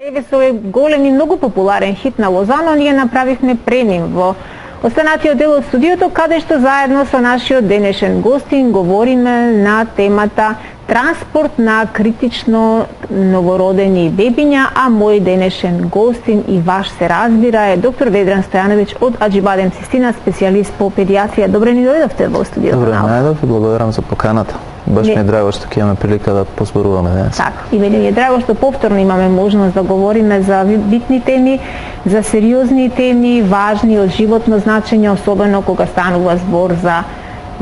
Еве со овој голем и многу популарен хит на Лозано ние направивме премин во останатиот дел од студиото, каде што заедно со нашиот денешен гостин говориме на темата транспорт на критично новородени бебиња, а мој денешен гостин и ваш се разбира е доктор Ведран Стојановиќ од Аџибадем Систина, специјалист по педиатрија. Добре ни дојдовте во студиото. Добре најдов и благодарам за поканата. Баш ми е драго што ќе имаме прилика да позборуваме денес. Така, и мене е драго што повторно имаме можност да говориме за битни теми, за сериозни теми, важни од животно значење, особено кога станува збор за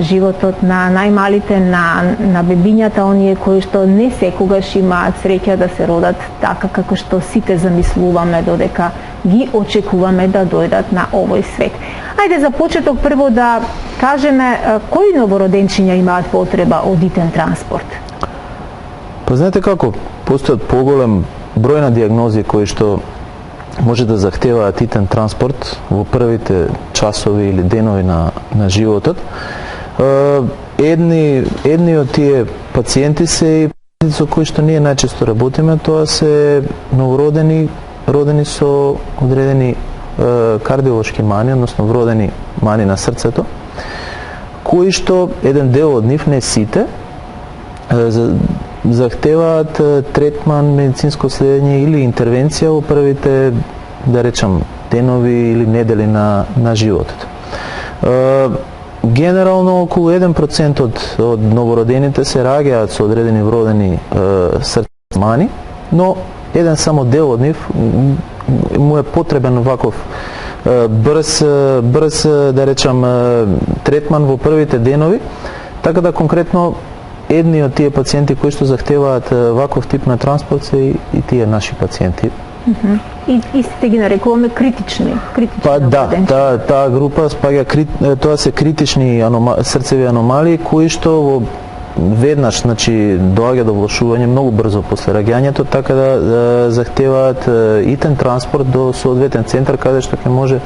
животот на најмалите, на бебињата, оние кои што не секогаш имаат среќа да се родат така како што сите замислуваме додека ги очекуваме да дојдат на овој свет. Ајде за почеток прво да кажеме кои новороденчиња имаат потреба од итен транспорт? Па знаете како, постојат поголем број на дијагнози кои што може да захтеваат итен транспорт во првите часови или денови на животот. Едни од тие пациенти се и со кои што ние најчесто работиме, тоа се новородени, родени со одредени кардиолошки мани, односно вродени мани на срцето, кои што еден дел од нив, не сите, захтеваат третман, медицинско следење или интервенција во првите, да речам, денови или недели на животот. Генерално околу 1% од новородените се раѓаат со одредени вродени срцевни мани, но еден само дел од нив му е потребен ваков брз да речам третман во првите денови, така да конкретно едни од тие пациенти кои што захтеваат ваков тип на транспорт се и тие наши пациенти. И сте ги нарекуваме критични. Па да, таа група спаѓа, тоа се критични срцеви аномалии кои што веднаш, значи, доаѓа до влошување многу брзо после раѓањето, така да захтеваат итен транспорт до соодветен центар каде што ќе може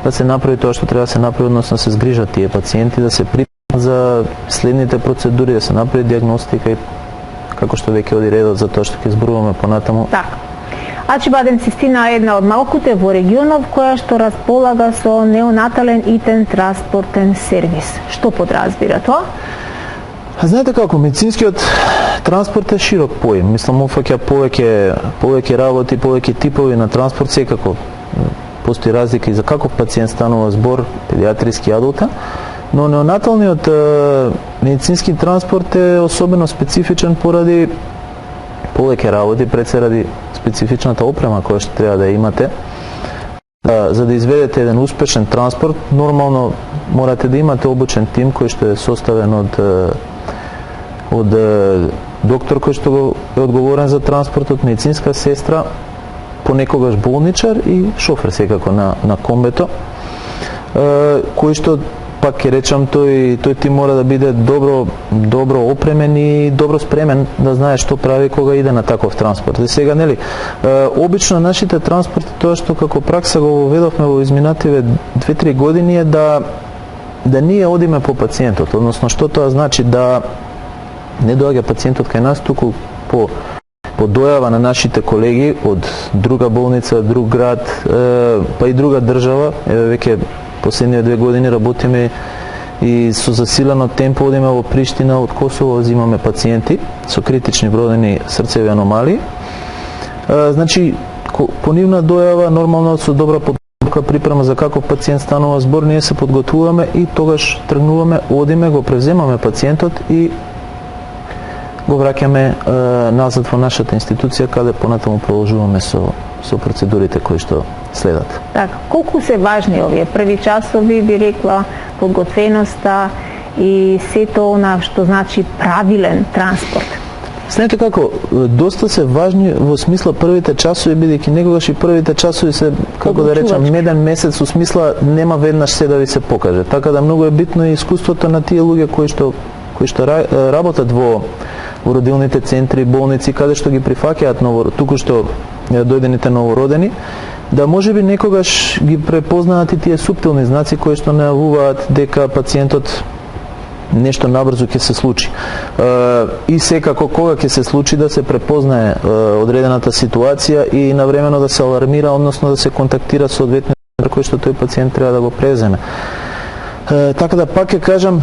да се направи тоа што треба да се направи, односно да се згрижат тие пациенти, да се припремат за следните процедури, да се направи дијагностика и како што веќе оди редот за тоа што ќе зборуваме понатаму. Така. Аџибадем Систина е една од малкуте во регионов која што располага со неонатален итен транспортен сервис. Што подразбира тоа? Знаете како, медицинскиот транспорт е широк поим. Мислам, опфаќа повеќе работи, повеќе типови на транспорт, секако постои разлика и за каков пациент станува збор, педиатриски, адултен, но неонаталниот медицински транспорт е особено специфичен поради повеќе работи, пред се ради специфичната опрема која што треба да имате. За да изведете еден успешен транспорт, нормално морате да имате обучен тим кој што е составен од доктор кој што е одговорен за транспортот, медицинска сестра, понекогаш болничар и шофер секако на комбето, кој што пак ќе речам тој тим мора да биде добро опремен и добро спремен да знае што прави кога иде на таков транспорт. И сега нели обично нашите транспорти, тоа што како пракса го воведовме во изминативе 2-3 години е да ние одиме по пациентот, односно што тоа значи да не доаѓа пациентот кај нас, туку по дојава на нашите колеги од друга болница, друг град, па и друга држава. Еве веќе последните 2 години работиме и со засилено темпо одиме во Приштина, од Косово взимаме пациенти со критични вродени срцеви аномалии. Значи, по нивна дојава, нормално со добра подготовка, припрема за каков пациент станува збор, ние се подготвуваме и тогаш тргнуваме, одиме, го превземаме пациентот и го враќаме назад во нашата институција, каде понатаму продолжуваме со процедурите кои што следат. Така, колку се важни овие први часови, би рекла, подготвеноста и сето она што значи правилен транспорт? Знаете како, доста се важни во смисла првите часови, бидејќи некогаш и првите часови се, како да речам, меден месец, во смисла нема веднаш се да ви се покаже. Така да многу е битно и искуството на тие луѓе кои што работат во родилните центри, болници, каде што ги прифаќаат туку што дојдените новородени, да можеби некогаш ги препознаат и тие суптилни знаци кои што најавуваат дека пациентот нешто набрзо ќе се случи. И секако кога ќе се случи да се препознае одредената ситуација и навремено да се алармира, односно да се контактира соодветниот кој што тој пациент треба да го преземе. Така да пак ќе кажам,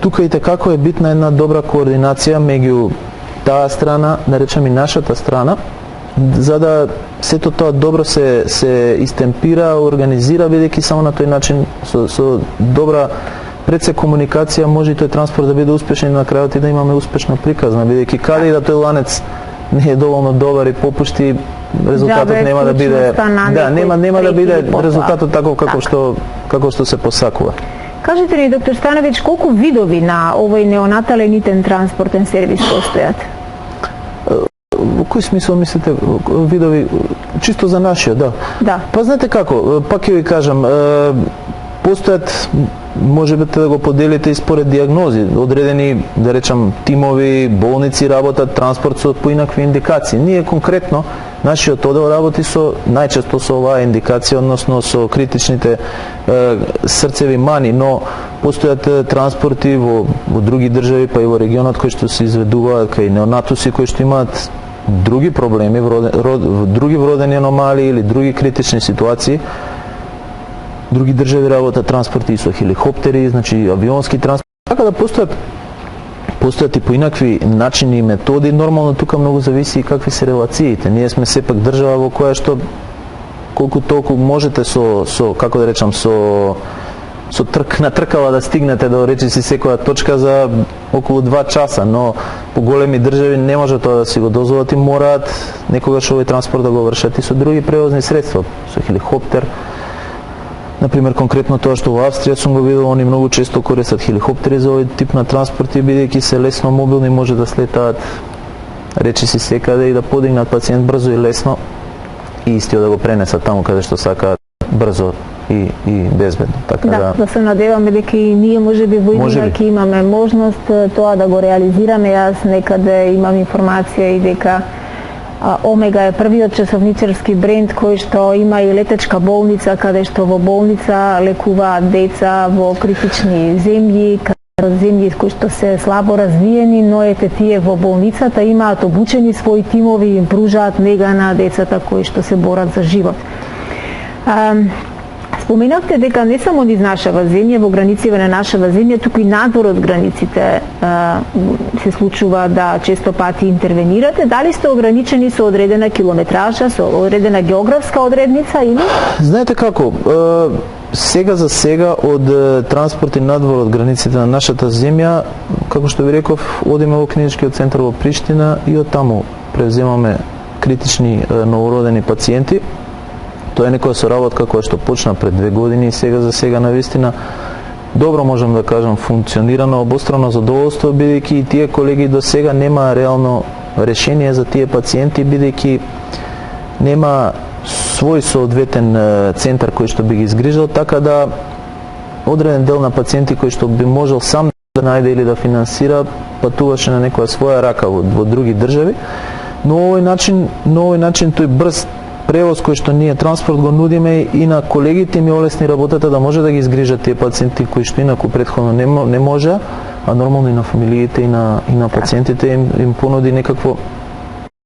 тука и како е битна една добра координација меѓу таа страна, да речем и нашата страна, за да сето тоа добро се истемпира, организира, бидејќи само на тој начин со добра пред се комуникација може и тој транспорт да биде успешен и на крајот и да имаме успешна приказна, бидејќи каде и да тој ланец не е доволно добар и попушти, резултатот нема да биде нема да биде резултатот таков како што се посакува. Кажете ни, доктор Становиќ, колку видови на овој неонатален итен транспортен сервис постојат? Во кој смисол мислите видови? Чисто за нашиот, да. Па знаете како, пак ќе ви кажам, постојат, може би да го поделите и според диагнози, одредени, да речам, тимови, болници работат, транспорт со поинакви индикации. Ние конкретно, нашиот одел работи најчесто со оваа индикација, односно со критичните срцеви мани, но постојат транспорти во други држави, па и во регионот кои што се изведуваат кај неонатуси кои што имаат други проблеми, други вродени аномалии или други критични ситуации. Други држави работат транспорти и со хеликоптери, значи авионски транспорт. Така да постојат и поинакви начини и методи. Нормално тука многу зависи и какви се релациите. Ние сме сепак држава во која што колку толку можете со како да речам со тркала да стигнете до речиси секоја точка за околу 2 часа, но по големи држави не може тоа да си го дозволат и мораат некогаш овој транспорт да го вршат и со други превозни средства, со хеликоптер. Например, конкретно тоа што во Австрија сум го видел, они многу често користат хеликоптери за овој тип на транспорти, бидејќи се лесно мобилни, може да слетаат речиси секаде и да подигнат пациент брзо и лесно и истиот да го пренесат таму каде што сакаат брзо и безбедно. Така да се надеваме дека и ние можеби во иднина ќе имаме можност тоа да го реализираме. Јас некаде имам информација и дека Омега е првиот часовничарски бренд кој што има и летечка болница, каде што во болница лекуваат деца во критични земји, земји кои што се слабо развиени, но ете тие во болницата имаат обучени своји тимови и им пружаат нега на децата кои што се борат за живот. Споменавте дека не само низ нашава земја, во границите на нашава земја, туку и надвор од границите се случува да често пати интервенирате. Дали сте ограничени со одредена километража, со одредена географска одредница или? Знаете како, сега за сега од транспорт и надвор од границите на нашата земја, како што ви реков, одиме во клиничкиот центар во Приштина и од таму превземаме критични новородени пациенти. Тоа е некоја соработка која што почна пред 2 години и сега за сега навистина добро можам да кажам функционира на обострано задоволство, бидејќи и тие колеги до сега нема реално решение за тие пациенти, бидејќи нема свој соодветен центар кој што би ги изгрижал, така да одреден дел на пациенти кој што би можел сам да најде или да финансира, патуваше на некоја своја рака во други држави, но овој начин тој брз превоз кој што ние транспорт го нудиме и на колегите им олесни работата да може да ги изгрижат тие пациенти кои што инаку претходно не може, а нормално и на фамилиите и на пациентите им понуди некакво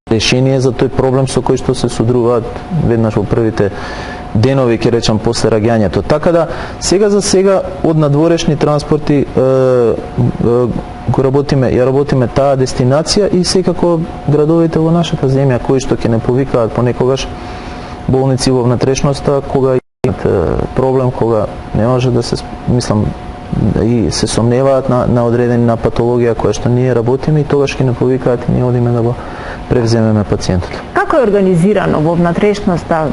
решение за тој проблем со кој што се содруваат веднаш во првите денови, ќе речам, после раѓањето. Така да, сега за сега од надворешни транспорти ја работиме таа дестинација и секако градовите во нашата земја кои што ќе не повикаат понекогаш болници во внатрешноста, кога имаат проблем, кога не може да се, мислам, и се сомневаат на одредена патологија која што ние работиме и тогаш ќе не повикаат и ние одиме да го превземеме пациентот. Како е организирано во внатрешноста?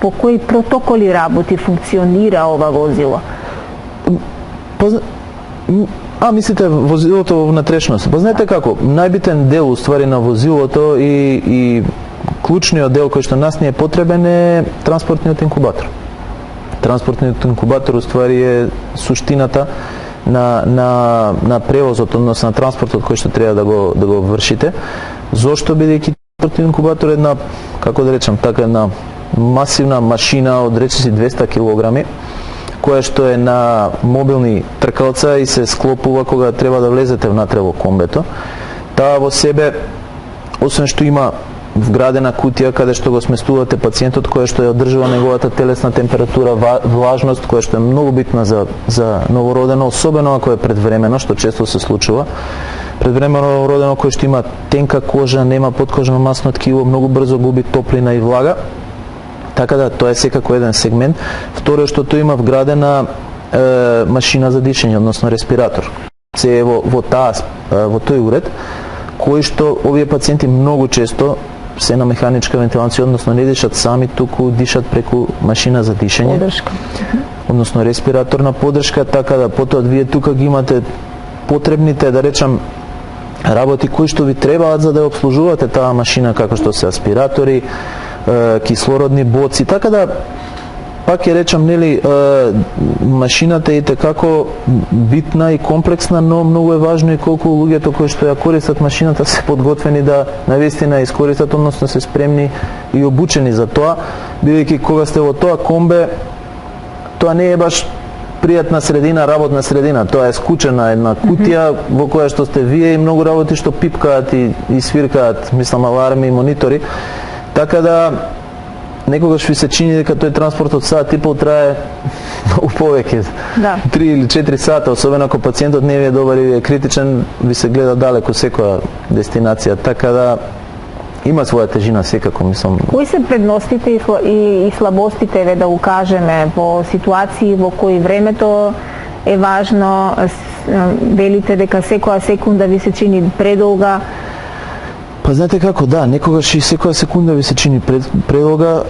По кои протоколи работи, функционира ова возило? Мислите возилото во внатрешност? Знаете како, најбитен дел уствари на возилото и клучниот дел кој што нас не е потребен е транспортниот инкубатор. Транспортниот инкубатор уствари е суштината на превозот, односно на транспортот кој што треба да го вршите. Зошто? Бидејќи транспортниот инкубатор е една, како да речам, така една масивна машина од речиси 200 килограми, која што е на мобилни тркалца и се склопува кога треба да влезете внатре во комбето. Таа во себе, освен што има вградена кутија каде што го сместувате пациентот, која што ја одржува неговата телесна температура, влажност, која што е многу битна за новородено, особено ако е предвремено, што често се случува. Предвремено новородено кој што има тенка кожа, нема подкожно масно ткиво, многу брзо губи топлина и влага. Така да тоа е секако еден сегмент. Второ што тој има вградена машина за дишење, односно респиратор. Се е во тој уред, кој што овие пациенти многу често се на механичка вентилација, односно не дишат сами, туку дишат преку машина за дишење. Подршка. Односно респираторна подршка, така да потоа вие тука ги имате потребните, да речам, работи кои што ви требаат за да ја обслужувате таа машина, како што се аспиратори, кислородни боци, така да пак ќе речам, нели, машината е како битна и комплексна, но многу е важно и колку луѓето кои што ја користат машината се подготвени да навистина искористат, односно се спремни и обучени за тоа, бидејќи кога сте во тоа комбе, тоа не е баш пријатна средина, работна средина, тоа е скучена една кутија во која што сте вие и многу работи што пипкаат и свиркаат, мислам, аларми и монитори. Така да некогаш ви се чини дека тој транспорт од сат и пол трае многу повеќе. Да. 3 или 4 сата, особено ако пациентот не ви е добар и е критичен, ви се гледа далеко секоја дестинација. Така да има своја тежина секако, мислам. Кои се предностите и слабостите, да го кажеме, во ситуации во кои времето е важно, велите дека секоја секунда ви се чини предолга? Па знаете како, да, некогаш и секоја секунда ви се чини предолга,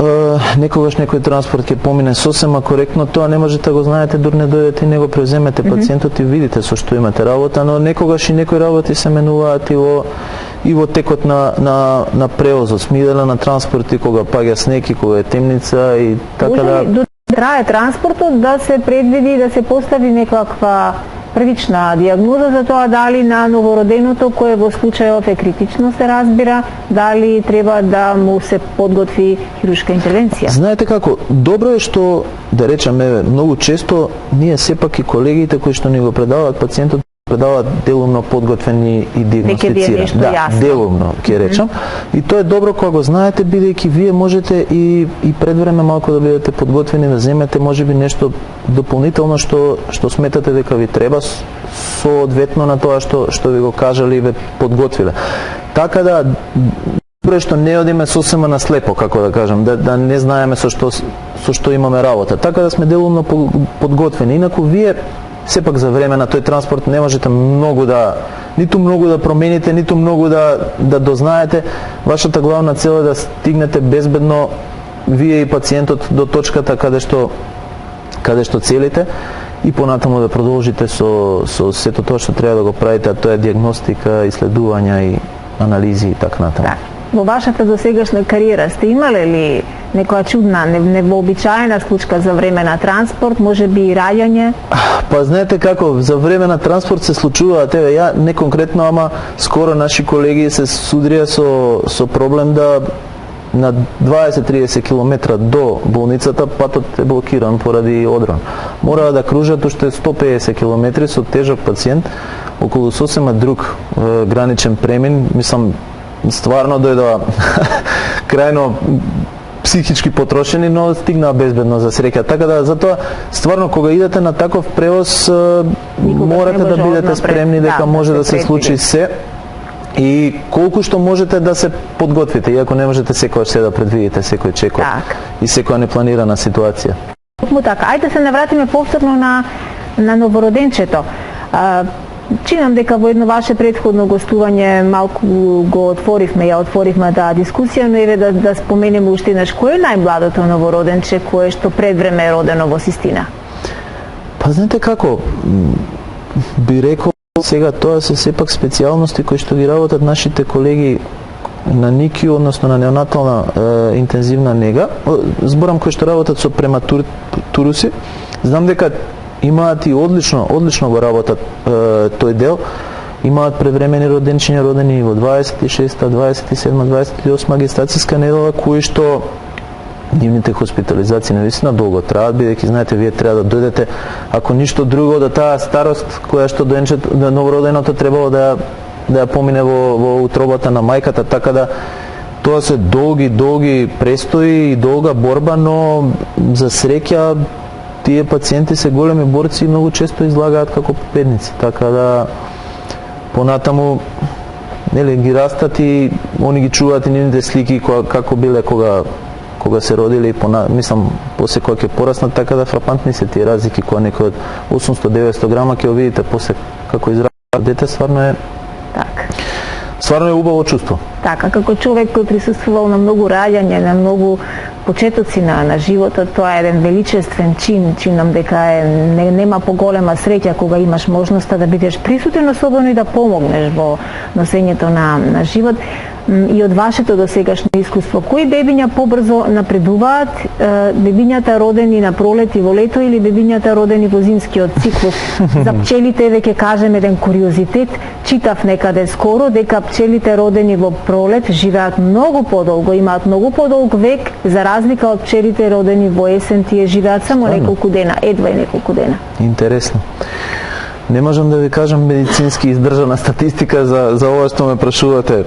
некогаш некој транспорт ќе помине сосема коректно, тоа не можете да го знаете дур не дојдете и не го преземете пациентот и видите со што имате работа, но некогаш и некои работи се менуваат и во текот на превозот, смидела на транспорти, кога паѓа снег и кога е темница и така да. Може ли трае транспортот да се предвиди, да се постави некаква првична дијагноза за тоа дали на новороденото, кое во случајов е критично, се разбира, дали треба да му се подготви хируршка интервенција? Знаете како, добро е што, да речеме, многу често ние сепак и колегите кои што ни го предаваат пациентот предаваат делумно подготвени и диагностицирани. Да, делумно ќе речам. И тоа е добро кога го знаете, бидејќи вие можете и пред време малку да бидете подготвени, да земете можеби нешто дополнително што сметате дека ви треба соодветно на тоа што ви го кажале и ве подготвиле. Така да добро е што не одиме сосема на слепо, како да кажам, да не знаеме со што имаме работа. Така да сме делумно подготвени. Инаку вие сепак за време на тој транспорт не можете ниту многу да промените, ниту многу да дознаете. Вашата главна цел е да стигнете безбедно вие и пациентот до точката каде што целите и понатаму да продолжите со сето тоа што треба да го правите, а тоа е дијагностика, исследувања и анализи и така натаму. Да. Во вашата досегашна кариера сте имале ли некоја чудна, невообичаена случка за време на транспорт, може би и раѓање? Па знаете како, за време на транспорт се случуваат, ја не конкретно, ама скоро наши колеги се судрија со проблем да на 20-30 км до болницата патот е блокиран поради одрон. Мора да кружат уште 150 км со тежок пациент околу сосема друг граничен премин, мислам, стварно дојдоа крајно психички потрошени, но стигнаа безбедно за среќа. Така да, затоа, стварно, кога идете на таков превоз, морате да бидете спремни дека може да се случи се и колку што можете да се подготвите, иако не можете секојаш се да предвидите секој чекор и секоја непланирана ситуација. Така, ајде се навратиме повторно на новороденчето. Чинам дека во едно ваше претходно гостување малку го отворивме таа дискусија, но еве да споменеме уште еднаш, кој е најмладото новороденче кое што предвреме е родено во Систина? Па знаете како, би рекол сега тоа се сепак специјалности кои што ги работат нашите колеги на НИКИ, односно на неонатална интензивна нега, зборам кои што работат со прематуруси. Знам дека имаат и одлично го работат тој дел. Имаат превремени роденчиња родени во 26-та, 27-та, 28-та гестацијска недела, кои што нивните хоспитализации навистина долго траат, бидејќи знаете вие треба да дојдете, ако ништо друго, да таа старост која што новороденото требало да ја помине во утробата на мајката, така да тоа се долги престои и долга борба, но за среќа тие пациенти се големи борци и многу често излагаат како победници, така да понатаму нели ги растат и они ги чуваат и нивните слики како биле кога се родили, мислам после кога ќе пораснат, така да фрапантни се тие разлики кога некој од 800-900 грама ќе видите после како израста дете, стварно е убаво чувство. Така, како човек кој присуствувал на многу раѓање, на многу почетоци на животот, тоа е еден величествен чин, чинам дека нема поголема среќа кога имаш можноста да бидеш присутен, особено и да помогнеш во носењето на живот. И од вашето досегашно искуство, кои бебиња побрзо напредуваат, бебињата родени на пролет и во лето или бебињата родени во зимскиот циклус? За пчелите веќе кажем еден куриозитет, читав некаде скоро дека пчелите родени во пролет живеат многу подолго, имаат многу подолг век, за разлика од пчелите родени во есен, тие живеат само неколку дена, едва и неколку дена. Интересно. Не можам да ви кажам медицински издржана статистика за ова што ме прашувате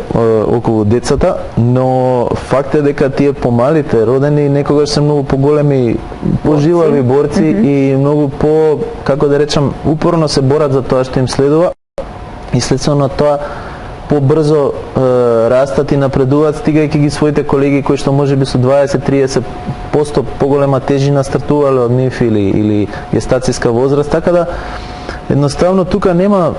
околу децата, но факт е дека тие помалите родени некогаш се многу поголеми, пожилави борци и многу како да речам, упорно се борат за тоа што им следува и следствено на тоа побрзо растат и напредуваат, стигајќи ги своите колеги кои што можеби со 20-30% поголема тежина стартувале од нив или гестацијска возраст, така да едноставно тука нема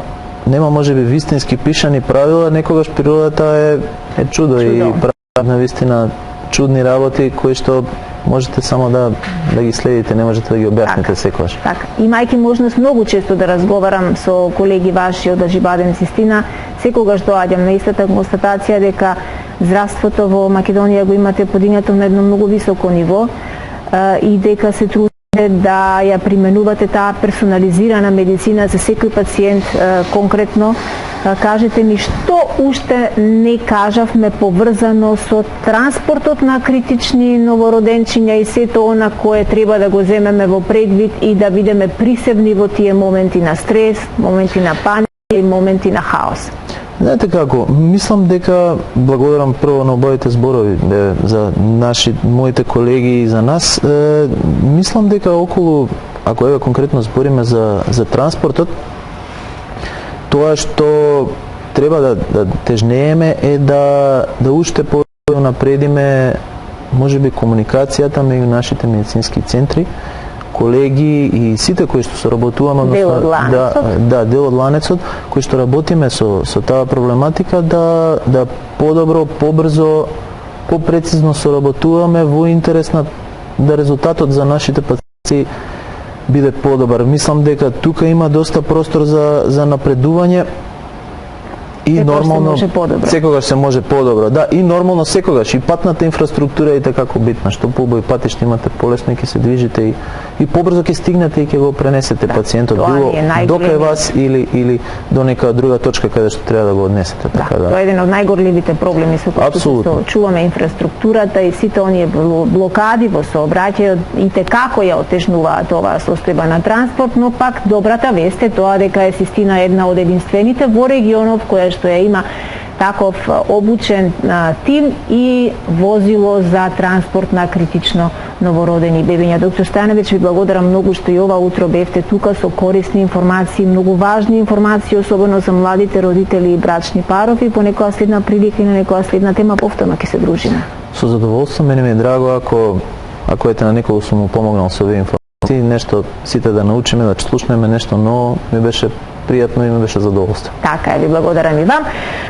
можеби вистински пишани правила, некогаш природата е чудо и прави навистина чудни работи кои што можете само да ги следите, не можете да ги објасните секогаш. Така, имајќи можност многу често да разговарам со колеги ваши од Ажибаден Систина, секогаш доаѓам на истата констатација дека здравството во Македонија го имате подигнато на едно многу високо ниво и дека се трудите да ја применувате таа персонализирана медицина за секој пациент конкретно. Кажете ми што уште не кажавме поврзано со транспортот на критични новороденчиња и сето она кое треба да го земеме во предвид и да бидеме присебни во тие моменти на стрес, моменти на паника и моменти на хаос. Знаете како, мислам дека благодарам прво на обоите зборови за моите колеги и за нас. Мислам дека околу, ако еве конкретно збориме за транспортот, тоа што треба да тежнееме е да уште напредиме можеби комуникацијата меѓу нашите медицински центри, колеги и сите кои што соработуваме, дел од ланецот. Дел од ланецот, кои што работиме со таа проблематика, да подобро, побрзо, попрецизно соработуваме во интерес на резултатот за нашите пациенти биде подобар. Мислам дека тука има доста простор за напредување и нормално секогаш се може подобро. Да, и нормално секогаш и патната инфраструктура е како битна, што поубави патишта имате, полесно ќе се движите и побрзо ќе стигнете и ќе го пренесете пациентот било до кај вас или до нека друга точка каде што треба да го однесете, така да. Тоа е еден од најгорливите проблеми со кои што чуваме инфраструктурата и сите оние блокади во сообраќајот и како ја отежнуваат оваа состојба на транспорт, но пак добрата вест е тоа дека е Систина една од единствените во регионот која што ја има таков обучен тим и возило за транспорт на критично новородени бебиња. Доктор Стојановиќ, ви благодарам многу што и ова утро бевте тука со корисни информации, многу важни информации, особено за младите родители и брачни парови. По некоја следна прилика и на некоја следна тема повторно ќе се дружиме. Со задоволство, мене ми е драго ако ете на некого сум му помогнал со овие информации, нешто сите да научиме, да слушнеме нешто ново, ми беше пријатно и ми беше задоволство. Така е, ви благодарам и вам.